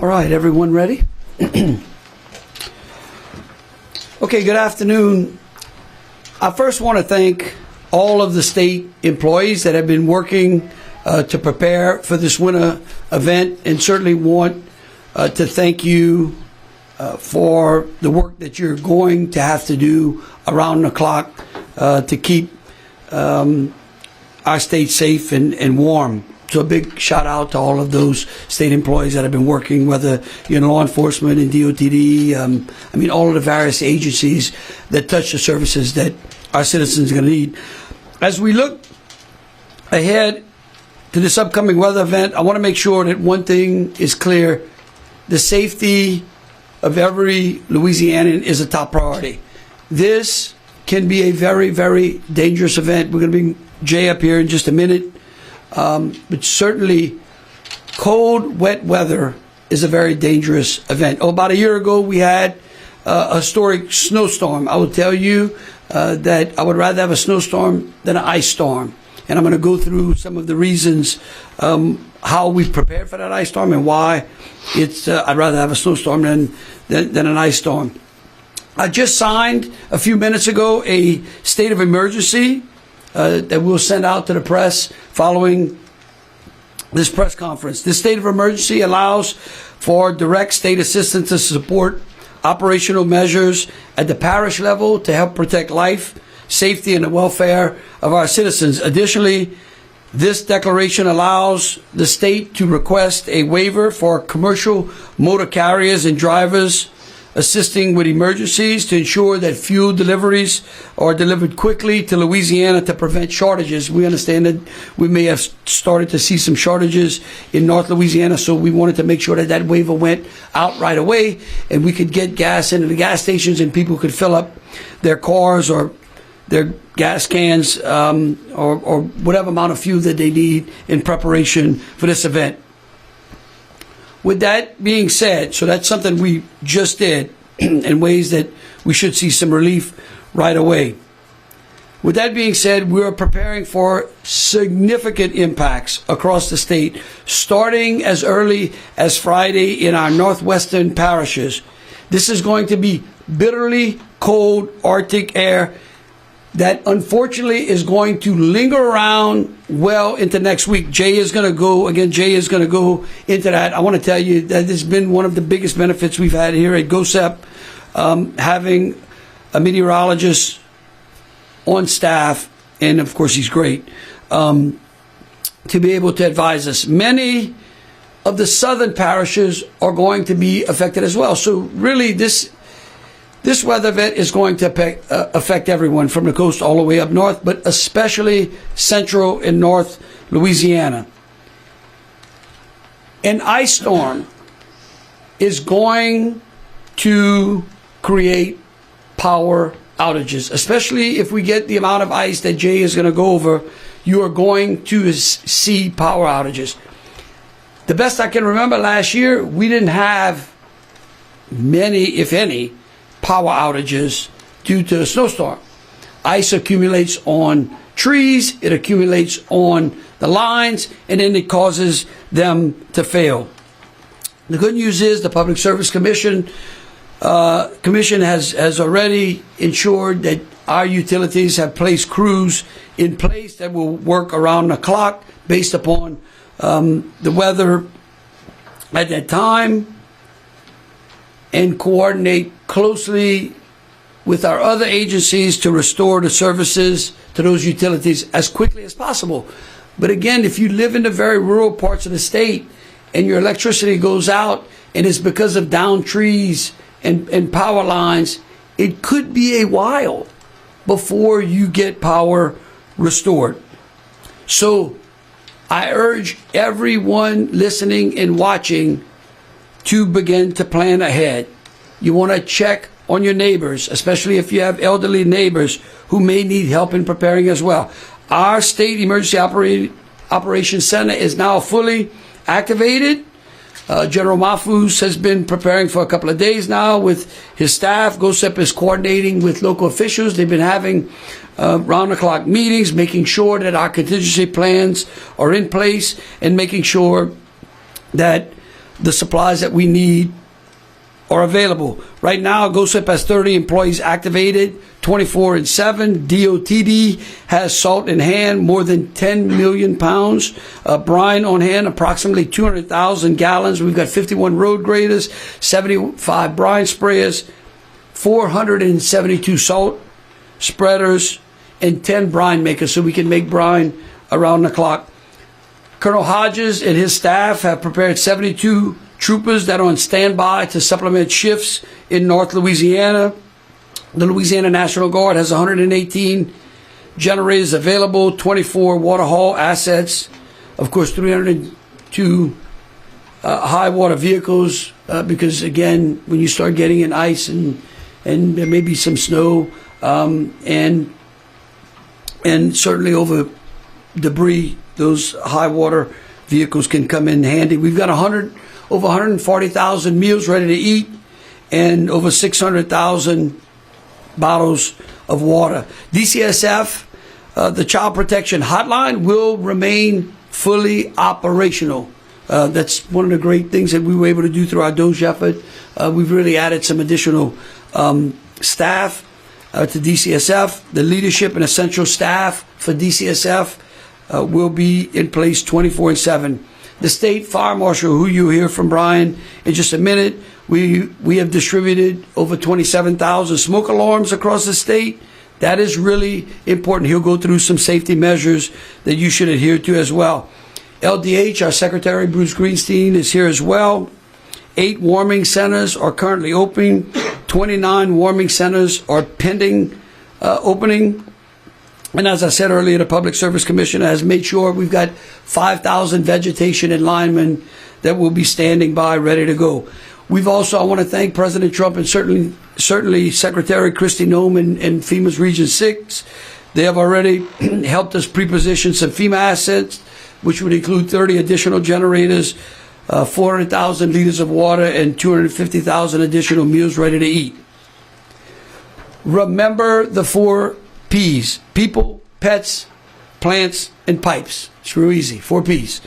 All right, everyone ready? Okay, good afternoon. I first want to thank all of the state employees that have been working to prepare for this winter event, and certainly want to thank you for the work that you're going to have to do around the clock to keep our state safe and warm. So a big shout out to all of those state employees that have been working, whether you're in law enforcement and DOTD, all of the various agencies that touch the services that our citizens are going to need. As we look ahead to this upcoming weather event, I want to make sure that one thing is clear: the safety of every Louisianan is a top priority. This can be a very, very dangerous event. We're going to bring Jay up here in just a minute. But certainly cold, wet weather is a very dangerous event. About a year ago, we had a historic snowstorm. I will tell you that I would rather have a snowstorm than an ice storm. And I'm going to go through some of the reasons how we prepared for that ice storm and why I'd rather have a snowstorm than an ice storm. I just signed a few minutes ago a state of emergency that we'll send out to the press following this press conference. This state of emergency allows for direct state assistance to support operational measures at the parish level to help protect life, safety, and the welfare of our citizens. Additionally, this declaration allows the state to request a waiver for commercial motor carriers and drivers assisting with emergencies to ensure that fuel deliveries are delivered quickly to Louisiana to prevent shortages. We understand that we may have started to see some shortages in North Louisiana, so we wanted to make sure that that waiver went out right away and we could get gas into the gas stations and people could fill up their cars or their gas cans or whatever amount of fuel that they need in preparation for this event. With that being said, so that's something we just did in ways that we should see some relief right away. With that being said, we are preparing for significant impacts across the state, starting as early as Friday in our northwestern parishes. This is going to be bitterly cold Arctic air that unfortunately is going to linger around well into next week. Jay is going to go into that. I want to tell you that has been one of the biggest benefits we've had here at GOSEP, having a meteorologist on staff, and of course he's great, to be able to advise us. Many of the southern parishes are going to be affected as well. So really this weather event is going to affect everyone from the coast all the way up north, but especially central and north Louisiana. An ice storm is going to create power outages, especially if we get the amount of ice that Jay is going to go over. You are going to see power outages. The best I can remember last year, we didn't have many, if any, power outages due to a snowstorm. Ice accumulates on trees, it accumulates on the lines, and then it causes them to fail. The good news is the Public Service Commission has already ensured that our utilities have placed crews in place that will work around the clock based upon the weather at that time, and coordinate closely with our other agencies to restore the services to those utilities as quickly as possible. But again, if you live in the very rural parts of the state and your electricity goes out and it's because of downed trees and power lines, it could be a while before you get power restored. So I urge everyone listening and watching to begin to plan ahead. You want to check on your neighbors, especially if you have elderly neighbors who may need help in preparing as well. Our State Emergency Operations Center is now fully activated. General Mahfouz has been preparing for a couple of days now with his staff. GOSEP is coordinating with local officials. They've been having round-the-clock meetings, making sure that our contingency plans are in place and making sure that the supplies that we need are available. Right now, GoSIP has 30 employees activated, 24/7. DOTD has salt in hand, more than 10 million pounds. Brine on hand, approximately 200,000 gallons. We've got 51 road graders, 75 brine sprayers, 472 salt spreaders, and 10 brine makers, so we can make brine around the clock. Colonel Hodges and his staff have prepared 72 troopers that are on standby to supplement shifts in North Louisiana. The Louisiana National Guard has 118 generators available, 24 water haul assets, of course 302 high water vehicles, because again, when you start getting in ice and there may be some snow, and certainly over debris, those high water vehicles can come in handy. We've got over 140,000 meals ready to eat and over 600,000 bottles of water. DCSF, the Child Protection Hotline, will remain fully operational. That's one of the great things that we were able to do through our DOGE effort. We've really added some additional staff to DCSF. The leadership and essential staff for DCSF will be in place 24/7. The state fire marshal, who you hear from Brian in just a minute, we have distributed over 27,000 smoke alarms across the state. That is really important. He'll go through some safety measures that you should adhere to as well. LDH, our Secretary Bruce Greenstein, is here as well. 8 warming centers are currently open. 29 warming centers are pending opening. And as I said earlier, the Public Service Commission has made sure we've got 5,000 vegetation and linemen that will be standing by, ready to go. We've also, I want to thank President Trump and certainly Secretary Kristi Noem and FEMA's Region 6. They have already helped us pre-position some FEMA assets, which would include 30 additional generators, 400,000 liters of water, and 250,000 additional meals ready to eat. Remember the 4 P's: people, pets, plants, and pipes. It's real easy. 4 P's: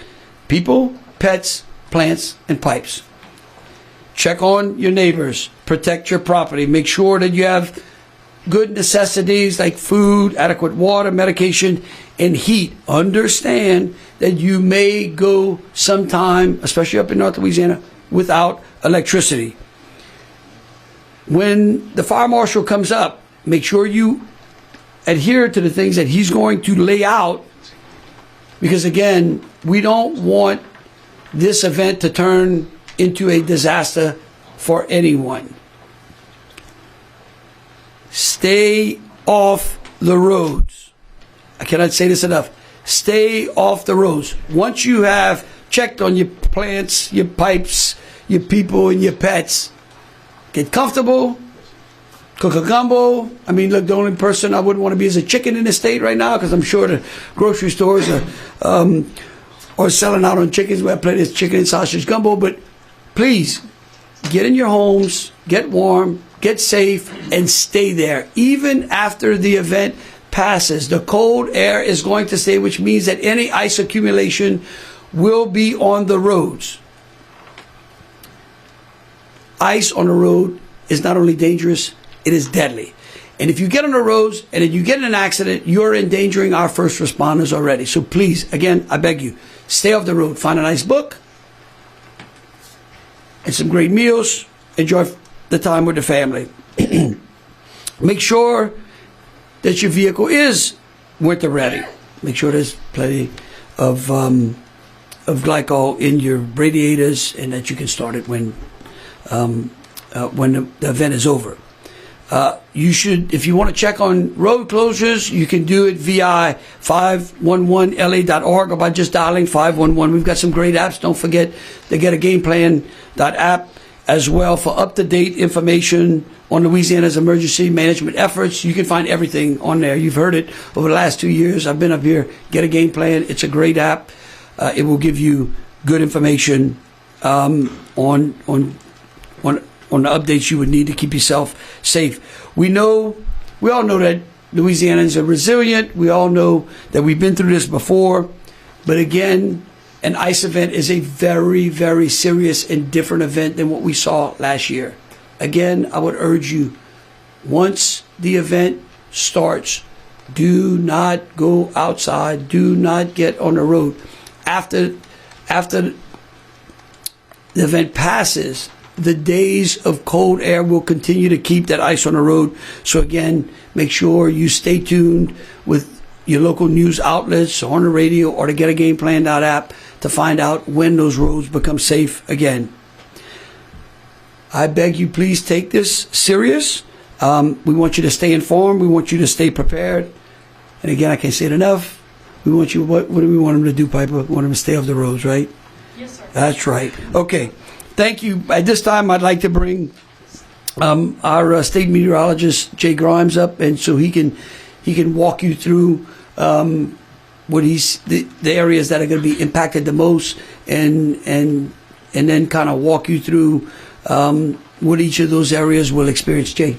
people, pets, plants, and pipes. Check on your neighbors. Protect your property. Make sure that you have good necessities like food, adequate water, medication, and heat. Understand that you may go sometime, especially up in North Louisiana, without electricity. When the fire marshal comes up, make sure you adhere to the things that he's going to lay out, because again, we don't want this event to turn into a disaster for anyone. Stay off the roads. I cannot say this enough. Stay off the roads. Once you have checked on your plants, your pipes, your people, and your pets, get comfortable. Cook a gumbo. I mean, look, the only person I wouldn't want to be is a chicken in the state right now, because I'm sure the grocery stores are selling out on chickens. We have plenty of chicken and sausage gumbo. But please, get in your homes, get warm, get safe, and stay there. Even after the event passes, the cold air is going to stay, which means that any ice accumulation will be on the roads. Ice on the road is not only dangerous, it is deadly. And if you get on the roads and if you get in an accident, you're endangering our first responders already. So please, again, I beg you, stay off the road. Find a nice book and some great meals. Enjoy the time with the family. Make sure that your vehicle is winter ready. Make sure there's plenty of glycol in your radiators, and that you can start it when the event is over. You should, if you want to check on road closures, you can do it via 511la.org or by just dialing 511. We've got some great apps. Don't forget to get a game plan.app as well for up-to-date information on Louisiana's emergency management efforts. You can find everything on there. You've heard it over the last 2 years. I've been up here. Get a game plan. It's a great app. It will give you good information on the updates you would need to keep yourself safe. We all know that Louisianans are resilient. We all know that we've been through this before. But again, an ice event is a very, very serious and different event than what we saw last year. Again, I would urge you, once the event starts, do not go outside. Do not get on the road. After the event passes, the days of cold air will continue to keep that ice on the road. So again, make sure you stay tuned with your local news outlets on the radio or the Get a Game Plan app to find out when those roads become safe again. I beg you, please take this serious. We want you to stay informed. We want you to stay prepared. And again, I can't say it enough. We want you, what do we want them to do, Piper? We want them to stay off the roads, right? Yes, sir. That's right. Okay. Thank you. At this time, I'd like to bring our state meteorologist, Jay Grimes, up, and so he can walk you through what the areas that are going to be impacted the most, and then kind of walk you through what each of those areas will experience. Jay.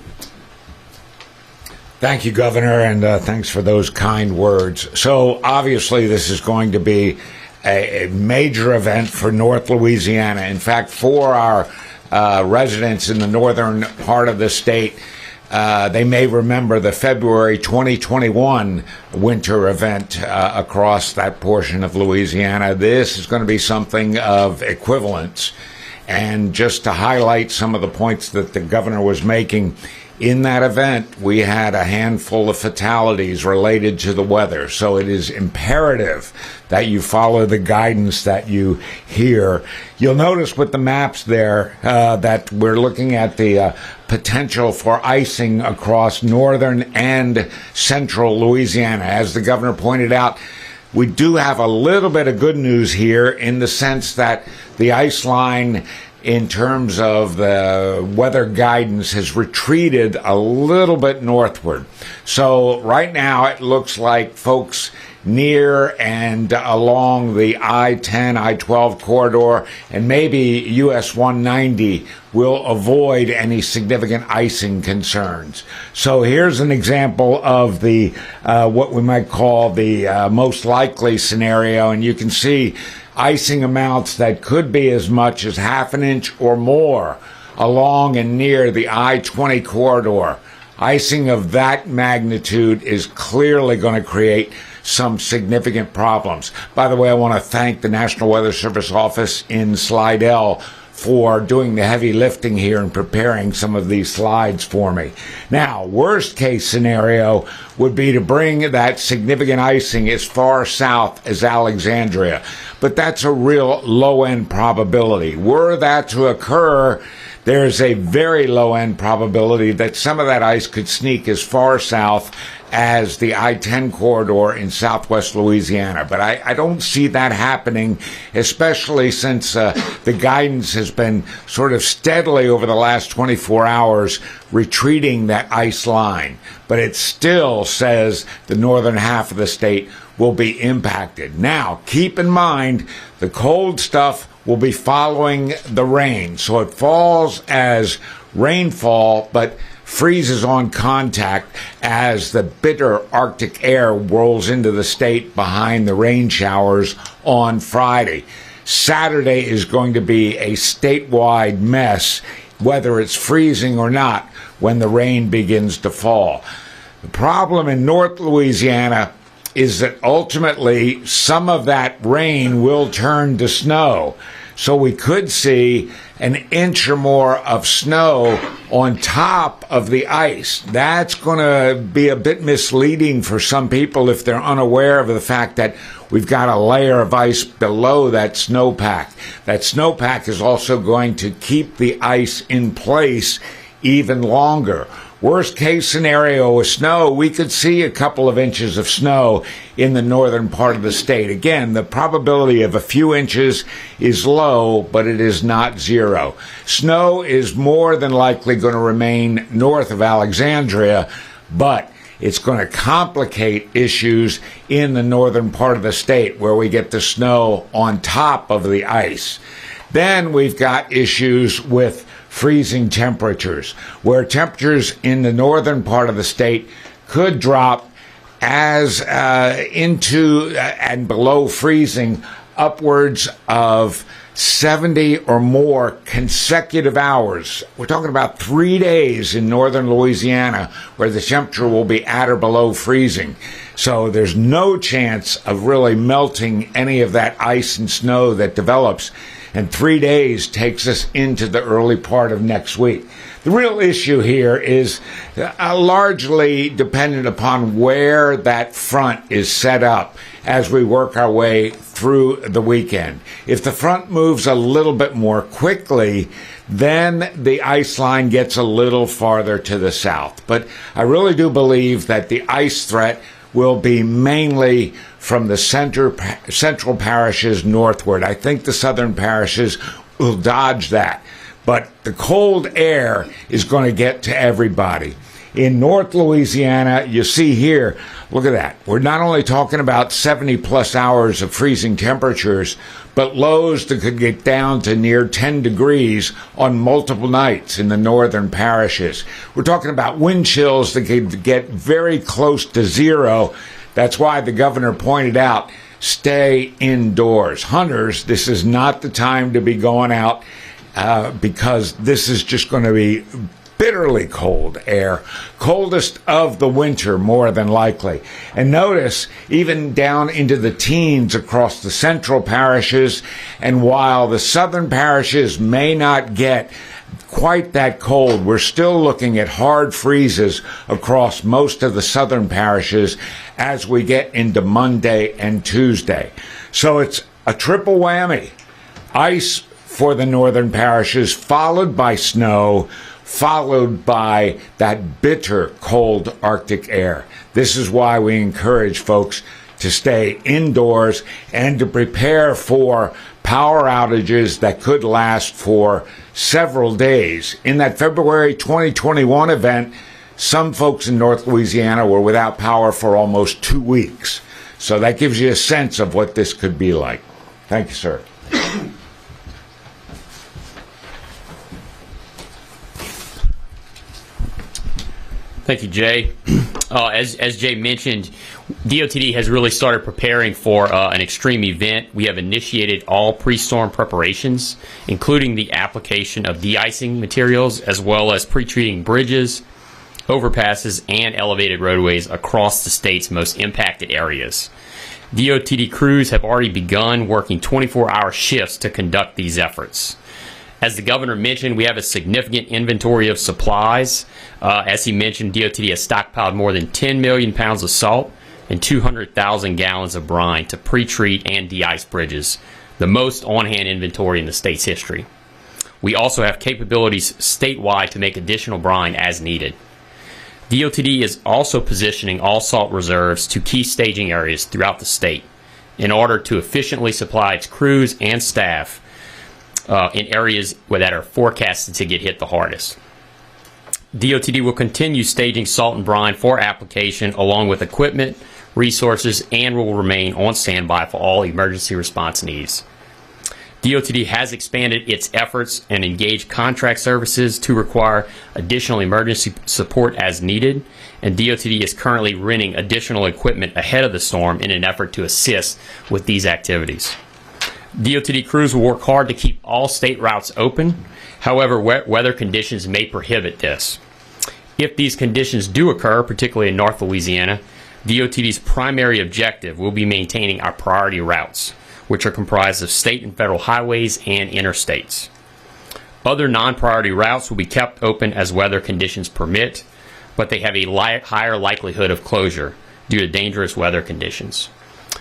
Thank you, Governor, and thanks for those kind words. So obviously this is going to be a major event for North Louisiana. In fact, for our residents in the northern part of the state, they may remember the February 2021 winter event across that portion of Louisiana. This is going to be something of equivalence. And just to highlight some of the points that the governor was making, in that event, we had a handful of fatalities related to the weather. So it is imperative that you follow the guidance that you hear. You'll notice with the maps there that we're looking at the potential for icing across northern and central Louisiana. As the governor pointed out, we do have a little bit of good news here in the sense that the ice line, in terms of the weather guidance, has retreated a little bit northward. So right now it looks like folks near and along the I-10, I-12 corridor and maybe US 190 will avoid any significant icing concerns. So here's an example of the what we might call the most likely scenario, and you can see icing amounts that could be as much as half an inch or more along and near the I-20 corridor. Icing of that magnitude is clearly going to create some significant problems. By the way, I want to thank the National Weather Service office in Slidell for doing the heavy lifting here and preparing some of these slides for me. Now, worst case scenario would be to bring that significant icing as far south as Alexandria, but that's a real low-end probability. Were that to occur, there's a very low-end probability that some of that ice could sneak as far south as the I-10 corridor in southwest Louisiana. But I don't see that happening, especially since the guidance has been sort of steadily over the last 24 hours retreating that ice line. But it still says the northern half of the state will be impacted. Now, keep in mind, the cold stuff will be following the rain. So it falls as rainfall, but freezes on contact as the bitter Arctic air rolls into the state behind the rain showers on Friday. Saturday is going to be a statewide mess, whether it's freezing or not, when the rain begins to fall. The problem in North Louisiana is that ultimately some of that rain will turn to snow. So we could see an inch or more of snow on top of the ice. That's going to be a bit misleading for some people if they're unaware of the fact that we've got a layer of ice below that snowpack. That snowpack is also going to keep the ice in place even longer. Worst case scenario with snow, we could see a couple of inches of snow in the northern part of the state. Again, the probability of a few inches is low, but it is not zero. Snow is more than likely going to remain north of Alexandria, but it's going to complicate issues in the northern part of the state where we get the snow on top of the ice. Then we've got issues with freezing temperatures, where temperatures in the northern part of the state could drop as into and below freezing upwards of 70 or more consecutive hours. We're talking about 3 days in northern Louisiana where the temperature will be at or below freezing. So there's no chance of really melting any of that ice and snow that develops. And 3 days takes us into the early part of next week. The real issue here is largely dependent upon where that front is set up as we work our way through the weekend. If the front moves a little bit more quickly, then the ice line gets a little farther to the south. But I really do believe that the ice threat will be mainly from the central parishes northward. I think the southern parishes will dodge that. But the cold air is going to get to everybody. In North Louisiana, you see here, look at that. We're not only talking about 70-plus hours of freezing temperatures, but lows that could get down to near 10 degrees on multiple nights in the northern parishes. We're talking about wind chills that could get very close to zero. That's why the governor pointed out, stay indoors. Hunters, this is not the time to be going out because this is just going to be bitterly cold air, coldest of the winter more than likely. And notice, even down into the teens across the central parishes, and while the southern parishes may not get quite that cold, we're still looking at hard freezes across most of the southern parishes as we get into Monday and Tuesday. So it's a triple whammy. Ice for the northern parishes, followed by snow, followed by that bitter cold Arctic air. This is why we encourage folks to stay indoors and to prepare for power outages that could last for several days. In that February 2021 event, some folks in North Louisiana were without power for almost 2 weeks. So that gives you a sense of what this could be like. Thank you, sir. Thank you, Jay. As Jay mentioned, DOTD has really started preparing for an extreme event. We have initiated all pre-storm preparations, including the application of de-icing materials, as well as pre-treating bridges, overpasses, and elevated roadways across the state's most impacted areas. DOTD crews have already begun working 24-hour shifts to conduct these efforts. As the governor mentioned, we have a significant inventory of supplies. As he mentioned, DOTD has stockpiled more than 10 million pounds of salt and 200,000 gallons of brine to pre-treat and de-ice bridges, the most on-hand inventory in the state's history. We also have capabilities statewide to make additional brine as needed. DOTD is also positioning all salt reserves to key staging areas throughout the state in order to efficiently supply its crews and staff in areas that are forecasted to get hit the hardest. DOTD will continue staging salt and brine for application along with equipment, resources, and will remain on standby for all emergency response needs. DOTD has expanded its efforts and engaged contract services to require additional emergency support as needed, and DOTD is currently renting additional equipment ahead of the storm in an effort to assist with these activities. DOTD crews will work hard to keep all state routes open. However, weather conditions may prohibit this. If these conditions do occur, particularly in North Louisiana, DOTD's primary objective will be maintaining our priority routes, which are comprised of state and federal highways and interstates. Other non-priority routes will be kept open as weather conditions permit, but they have a higher likelihood of closure due to dangerous weather conditions.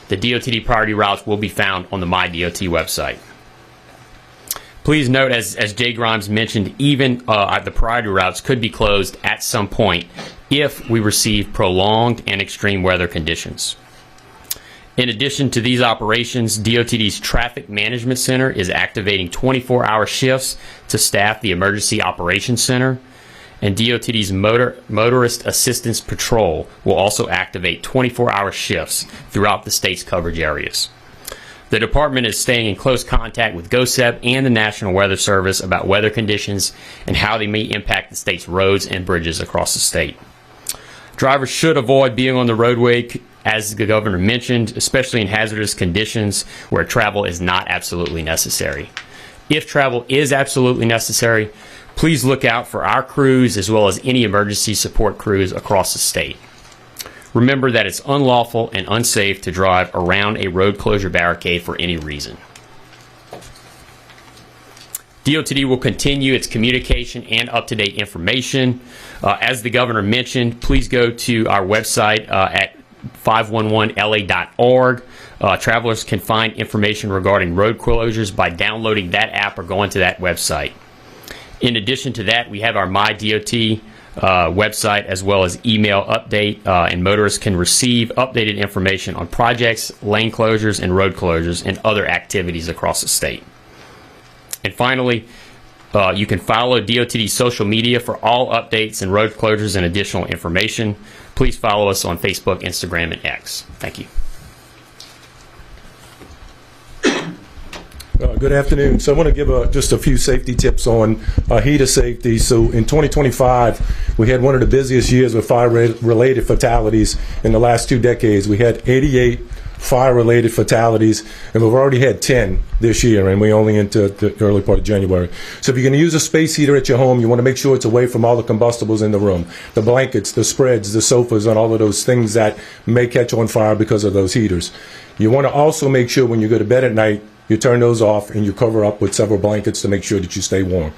The DOTD priority routes will be found on the MyDOT website. Please note, as Jay Grimes mentioned, even the priority routes could be closed at some point if we receive prolonged and extreme weather conditions. In addition to these operations, DOTD's Traffic Management Center is activating 24-hour shifts to staff the Emergency Operations Center, and DOTD's Motorist Assistance Patrol will also activate 24-hour shifts throughout the state's coverage areas. The department is staying in close contact with GOSEP and the National Weather Service about weather conditions and how they may impact the state's roads and bridges across the state. Drivers should avoid being on the roadway as the governor mentioned, especially in hazardous conditions where travel is not absolutely necessary. If travel is absolutely necessary, please look out for our crews as well as any emergency support crews across the state. Remember that it's unlawful and unsafe to drive around a road closure barricade for any reason. DOTD will continue its communication and up-to-date information. As the governor mentioned, please go to our website at 511la.org. Travelers can find information regarding road closures by downloading that app or going to that website. In addition to that, we have our MyDOT website as well as email update, and motorists can receive updated information on projects, lane closures, and road closures, and other activities across the state. And finally, you can follow DOTD's social media for all updates and road closures and additional information. Please follow us on Facebook, Instagram, and X. Thank you. Good afternoon. So I want to give just a few safety tips on heater safety. So in 2025, we had one of the busiest years with fire-related fatalities in the last 2 decades. We had 88 fire-related fatalities, and we've already had 10 this year, and we only into the early part of January. So if you're going to use a space heater at your home, you want to make sure it's away from all the combustibles in the room, the blankets, the spreads, the sofas, and all of those things that may catch on fire because of those heaters. You want to also make sure when you go to bed at night, you turn those off and you cover up with several blankets to make sure that you stay warm.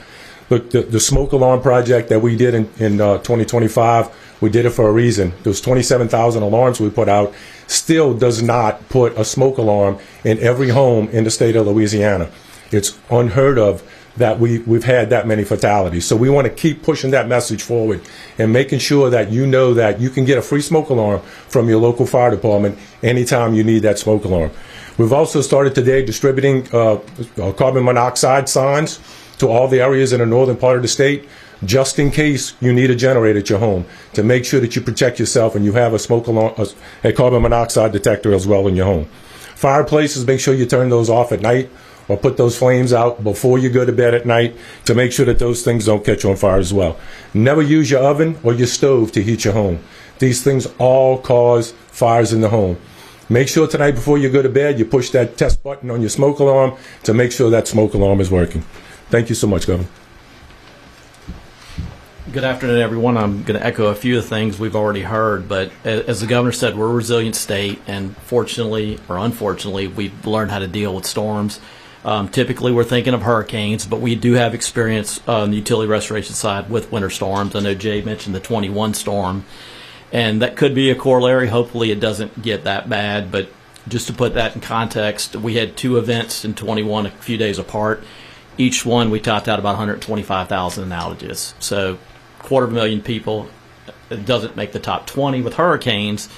Look, the smoke alarm project that we did in 2025, we did it for a reason. Those 27,000 alarms we put out still does not put a smoke alarm in every home in the state of Louisiana. It's unheard of that we've had that many fatalities. So we want to keep pushing that message forward and making sure that you know that you can get a free smoke alarm from your local fire department anytime you need that smoke alarm. We've also started today distributing carbon monoxide signs to all the areas in the northern part of the state, just in case you need a generator at your home, to make sure that you protect yourself and you have a smoke alarm, a carbon monoxide detector as well in your home. Fireplaces, make sure you turn those off at night or put those flames out before you go to bed at night to make sure that those things don't catch on fire as well. Never use your oven or your stove to heat your home. These things all cause fires in the home. Make sure tonight before you go to bed, you push that test button on your smoke alarm to make sure that smoke alarm is working. Thank you so much, Governor. Good afternoon, everyone. I'm going to echo a few of the things we've already heard, but as the governor said, we're a resilient state, and fortunately or unfortunately, we've learned how to deal with storms. Typically, we're thinking of hurricanes, but we do have experience on the utility restoration side with winter storms. I know Jay mentioned the 21 storm, and that could be a corollary. Hopefully, it doesn't get that bad, but just to put that in context, we had 2 events in 21 a few days apart. Each one, we topped out about 125,000 in outages. So 250,000 people. It doesn't make the top 20 with hurricanes,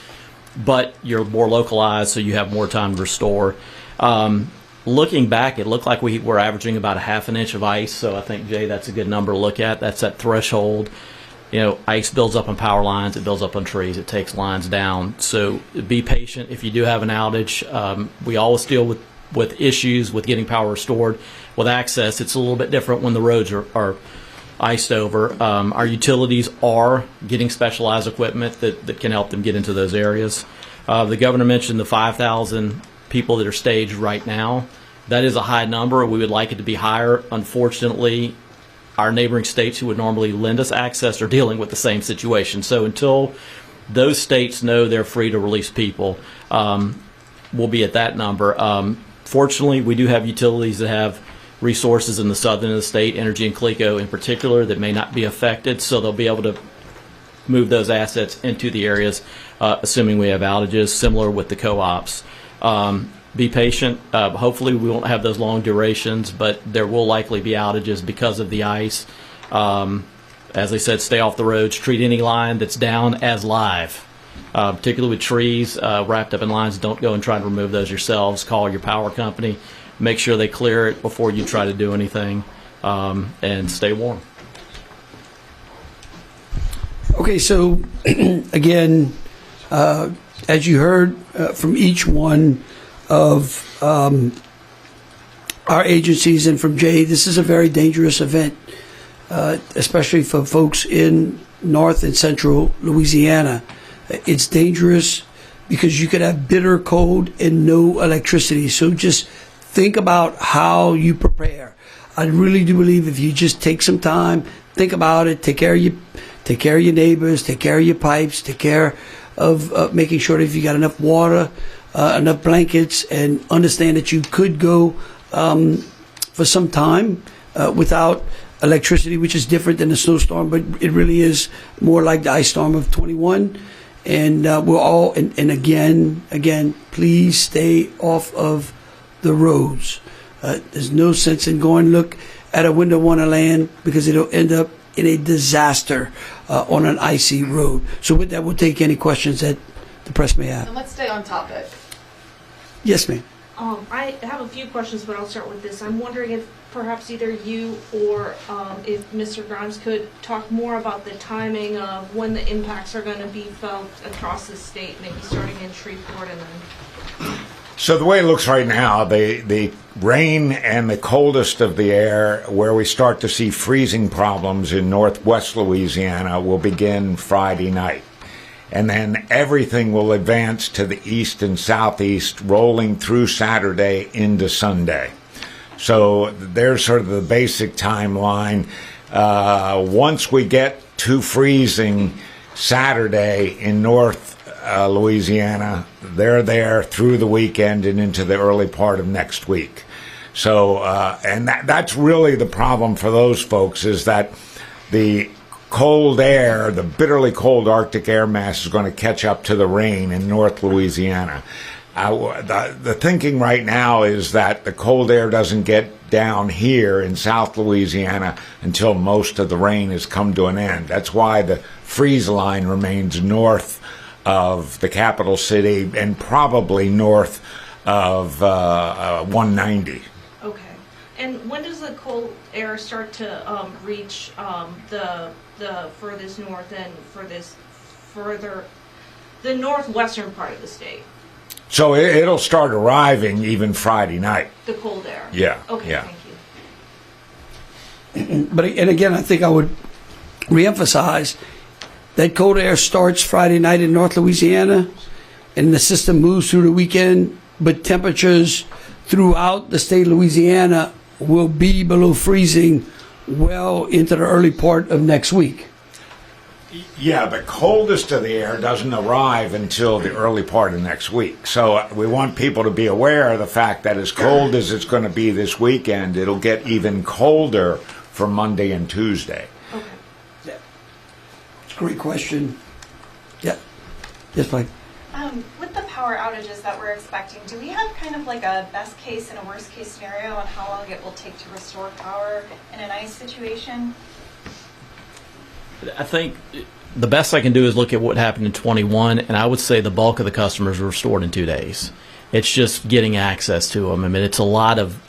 but you're more localized, so you have more time to restore. Looking back, it looked like we were averaging about a half an inch of ice, so I think, Jay, that's a good number to look at. That's that threshold. You know, ice builds up on power lines, it builds up on trees, it takes lines down. So be patient if you do have an outage. We always deal with issues with getting power restored. With access, it's a little bit different when the roads are iced over. Our utilities are getting specialized equipment that can help them get into those areas. The governor mentioned the 5,000 people that are staged right now. That is a high number. We would like it to be higher. Unfortunately, our neighboring states who would normally lend us access are dealing with the same situation. So until those states know they're free to release people, we'll be at that number. Fortunately, we do have utilities that have resources in the southern of the state, Energy and Clico in particular, that may not be affected, so they'll be able to move those assets into the areas, assuming we have outages, similar with the co-ops. Be patient. Hopefully we won't have those long durations, but there will likely be outages because of the ice. As I said, stay off the roads. Treat any line that's down as live, particularly with trees wrapped up in lines. Don't go and try to remove those yourselves. Call your power company. Make sure they clear it before you try to do anything, and stay warm. Okay, so again, as you heard from each one of our agencies and from Jay, this is a very dangerous event, especially for folks in North and Central Louisiana. It's dangerous because you could have bitter cold and no electricity. So just think about how you prepare. I really do believe if you just take some time, think about it, take care of your neighbors, take care of your pipes, take care of making sure that if you got enough water, enough blankets, and understand that you could go for some time without electricity, which is different than a snowstorm, but it really is more like the ice storm of 21. And we're all, and again, please stay off of the roads. There's no sense in going look at a window wonderland because it'll end up in a disaster on an icy road. So with that, we'll take any questions that the press may have. And let's stay on topic. Yes, ma'am. I have a few questions, but I'll start with this. I'm wondering if perhaps either you or if Mr. Grimes could talk more about the timing of when the impacts are going to be felt across the state, maybe starting in Shreveport and then... So the way it looks right now, the rain and the coldest of the air, where we start to see freezing problems in northwest Louisiana, will begin Friday night. And then everything will advance to the east and southeast, rolling through Saturday into Sunday. So there's sort of the basic timeline. Once we get to freezing Saturday in north Louisiana, they're there through the weekend and into the early part of next week. So, and that's really the problem for those folks, is that the cold air, the bitterly cold Arctic air mass, is going to catch up to the rain in North Louisiana. The thinking right now is that the cold air doesn't get down here in South Louisiana until most of the rain has come to an end. That's why the freeze line remains north of the capital city and probably north of 190. Okay. And when does the cold air start to reach the furthest north and the northwestern part of the state? So it'll start arriving even Friday night. The cold air? Yeah. Okay, yeah. Thank you. But again, I think I would reemphasize that cold air starts Friday night in North Louisiana, and the system moves through the weekend, but temperatures throughout the state of Louisiana will be below freezing well into the early part of next week. Yeah, the coldest of the air doesn't arrive until the early part of next week. So we want people to be aware of the fact that as cold as it's going to be this weekend, it'll get even colder for Monday and Tuesday. Okay. Yeah. It's a great question. Yeah. Yes, Mike. With the power outages that we're expecting, do we have kind of like a best case and a worst case scenario on how long it will take to restore power in an ice situation? I think the best I can do is look at what happened in 21, and I would say the bulk of the customers were restored in 2 days. It's just getting access to them. I mean, it's a lot of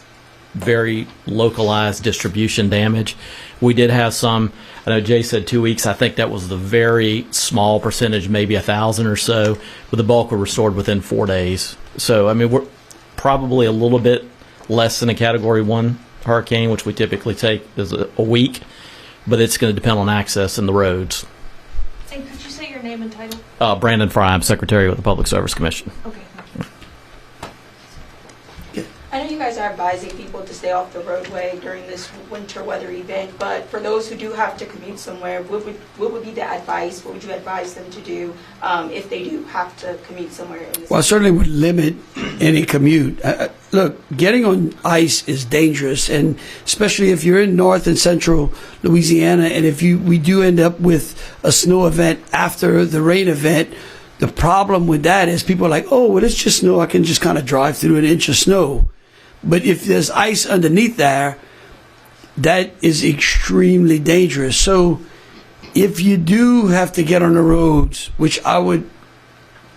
very localized distribution damage. We did have some, I know Jay said 2 weeks. I think that was the very small percentage, maybe 1,000 or so, but the bulk were restored within 4 days. So, I mean, we're probably a little bit less than a Category 1 hurricane, which we typically take as a week. But it's going to depend on access and the roads. And could you say your name and title? Brandon Fry, I'm Secretary with the Public Service Commission. Okay. I know you guys are advising people to stay off the roadway during this winter weather event, but for those who do have to commute somewhere, what would be the advice? What would you advise them to do if they do have to commute somewhere? Well, I certainly would limit any commute. Look, getting on ice is dangerous, and especially if you're in north and central Louisiana, and if we do end up with a snow event after the rain event, the problem with that is people are like, oh, well, it's just snow. I can just kind of drive through an inch of snow. But if there's ice underneath there, that is extremely dangerous. So if you do have to get on the roads, which I would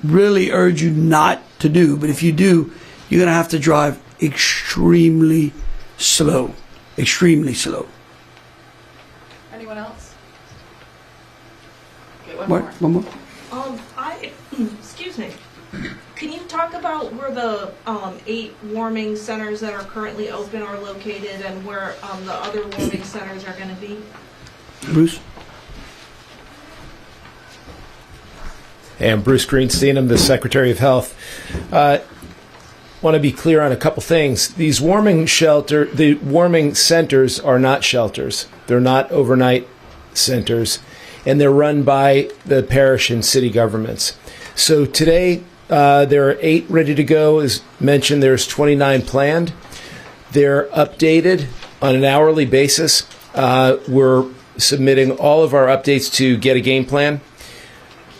really urge you not to do, but if you do, you're going to have to drive extremely slow. Extremely slow. Anyone else? Okay, One more. Excuse me. Can you talk about where the 8 warming centers that are currently open are located and where the other warming centers are going to be? Bruce? And Bruce Greenstein, I'm the Secretary of Health. Want to be clear on a couple things. The warming centers are not shelters. They're not overnight centers, and they're run by the parish and city governments. So today, there are 8 ready to go. As mentioned, there's 29 planned. They're updated on an hourly basis. We're submitting all of our updates to Get a Game Plan.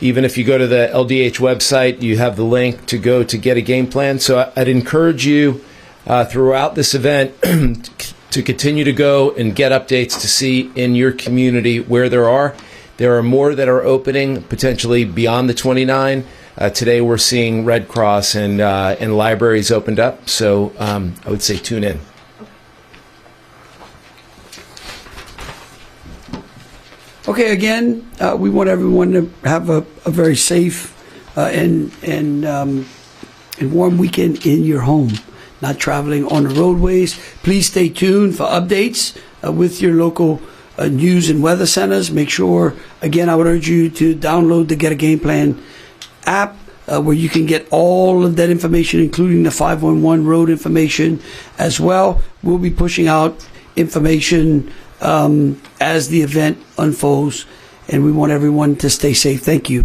Even if you go to the LDH website, you have the link to go to Get a Game Plan. So I'd encourage you throughout this event to continue to go and get updates to see in your community where there are. There are more that are opening, potentially beyond the 29. Today we're seeing Red Cross and libraries opened up. So I would say tune in. Okay, again, we want everyone to have a very safe and warm weekend in your home, not traveling on the roadways. Please stay tuned for updates with your local news and weather centers. Make sure, again, I would urge you to download the Get a Game Plan app where you can get all of that information, including the 511 road information as well. We'll be pushing out information as the event unfolds, and we want everyone to stay safe. Thank you.